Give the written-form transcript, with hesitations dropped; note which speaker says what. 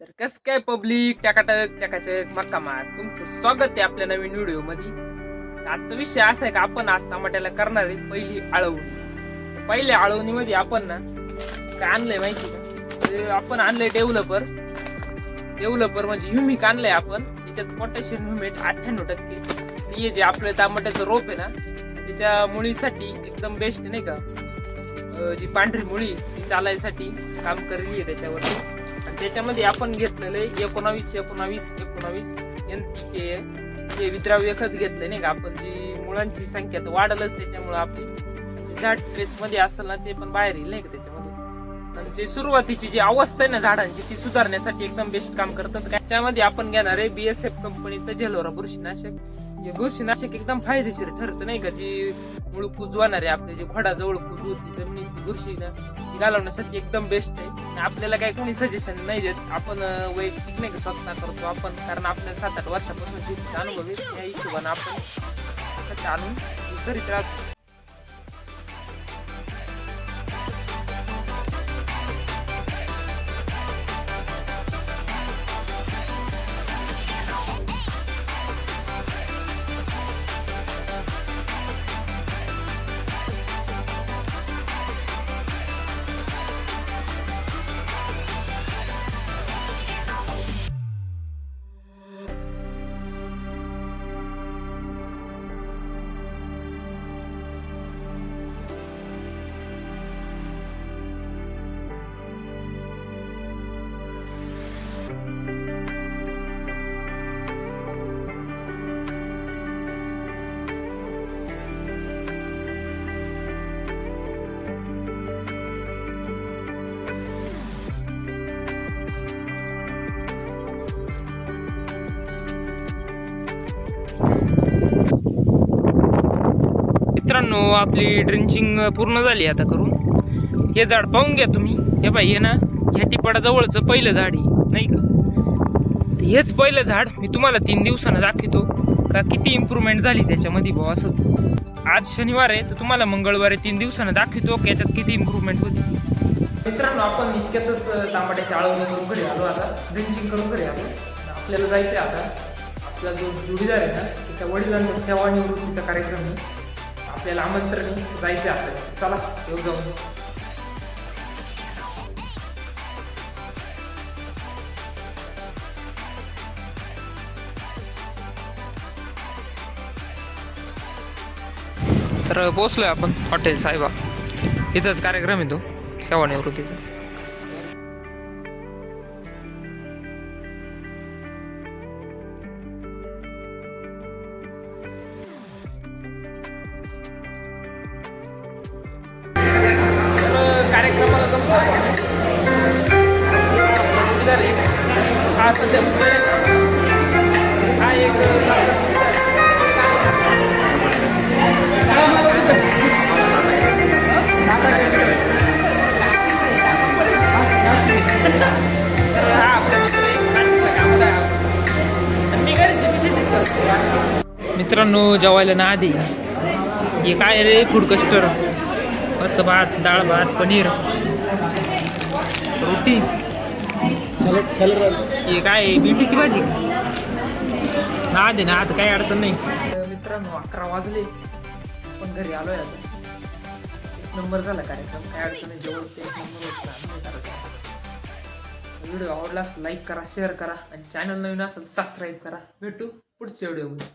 Speaker 1: तर कस काय पब्लिक टकाटक चकाचक मक्का मार तुमचं स्वागत आहे आपल्या नवीन व्हिडिओ मध्ये. आजचा विषय असा आहे का आपण आज टमाट्याला करणार आहे पहिली आळवणी. पहिल्या आळवणीमध्ये आपण ना काय आणलंय माहिती का, ते आपण आणलंय डेव्हलपर म्हणजे ह्युमिक आणलंय आपण. त्याच्यात पोटॅशियम ह्युमेट 98%. हे जे आपलं टमाट्याचं रोप आहे ना त्याच्या मुळीसाठी एकदम बेस्ट नाही का, जी पांढरी मुळी ती चालायसाठी काम करेली आहे त्याच्यावरती. आणि त्याच्यामध्ये आपण घेतलेलं आहे 19 NPK हे विद्राव्य खत घेतलंय नाही का आपण. जी मुळांची संख्या तर वाढलच त्याच्यामुळे आपली झाड ट्रेस मध्ये असेल ना ते पण बाहेर येईल नाही का त्याच्यामध्ये. आणि जी सुरुवातीची जी अवस्था आहे ना झाडांची ती सुधारण्यासाठी एकदम बेस्ट काम करतात. त्याच्यामध्ये आपण घेणार आहे BSF कंपनीचं झेलोरा बुरशीनाशक. हे बुरशीनाशक एकदम फायदेशीर ठरतं नाही का. जी मुळ कुजवणार आहे आपले जे खोडाजवळ कुजू होती जमिनीची बुरशी ना ती घालवण्यासाठी एकदम बेस्ट आहे. आपल्याला काही कोणी सजेशन नाही देत, आपण वैयक्तिक नाही का स्वतः करतो आपण, कारण आपल्याला 7-8 वर्षापासून शेतीचा अनुभव आहे. त्या हिशोबाने आपण आणून करीत राहतो. मित्रांनो आपली ड्रिंचिंग पूर्ण झाली आता करून. हे झाड पाहून घ्या तुम्ही. हे बाई हे ना ह्या टिपाडाजवळचं पहिलं झाड आहे नाही का. हेच पहिलं झाड मी तुम्हाला 3 दिवसानं दाखवतो का किती इम्प्रूव्हमेंट झाली त्याच्यामध्ये भाऊ. असं आज शनिवार आहे तर तुम्हाला मंगळवारी 3 दिवसानं दाखवतो की याच्यात किती इम्प्रूव्हमेंट होती. मित्रांनो आपण इतक्यातच तांबड्याची आळवणी करून घरी आलो. आता ड्रिंचिंग करून घरी आलो. आपल्याला जायचं आता आपला जो जोडीदार आहे ना त्याच्या वडिलांचा सेवानिवृत्तीचा कार्यक्रम आहे. आपल्याला आमंत्रण जायचं आपल्याला. चला येऊ जाऊन. तर पोचलोय आपण हॉटेल साहेबा. इथंच कार्यक्रम आहे तो सेवानिवृत्तीचा. कार्यक्रमाला जमतो हा सध्या हा एक मित्रांनो जेवायला ना आधी हे काय रे फूड कस्टर. मस्त भात, डाळ भात, पनीर, रोटी, हे काय भेंडीची भाजी ना दे ना. आता काही अडचण नाही. मित्रांनो 11 वाजले पण घरी आलोय आता. 1 नंबर झाला कार्यक्रम, काय अडचण नाही. जेवढं ते 1 नंबर होता. व्हिडिओ आवडलास लाईक करा, शेअर करा आणि चॅनल नवीन असेल सबस्क्राईब करा. भेटू पुढच्या व्हिडिओमध्ये.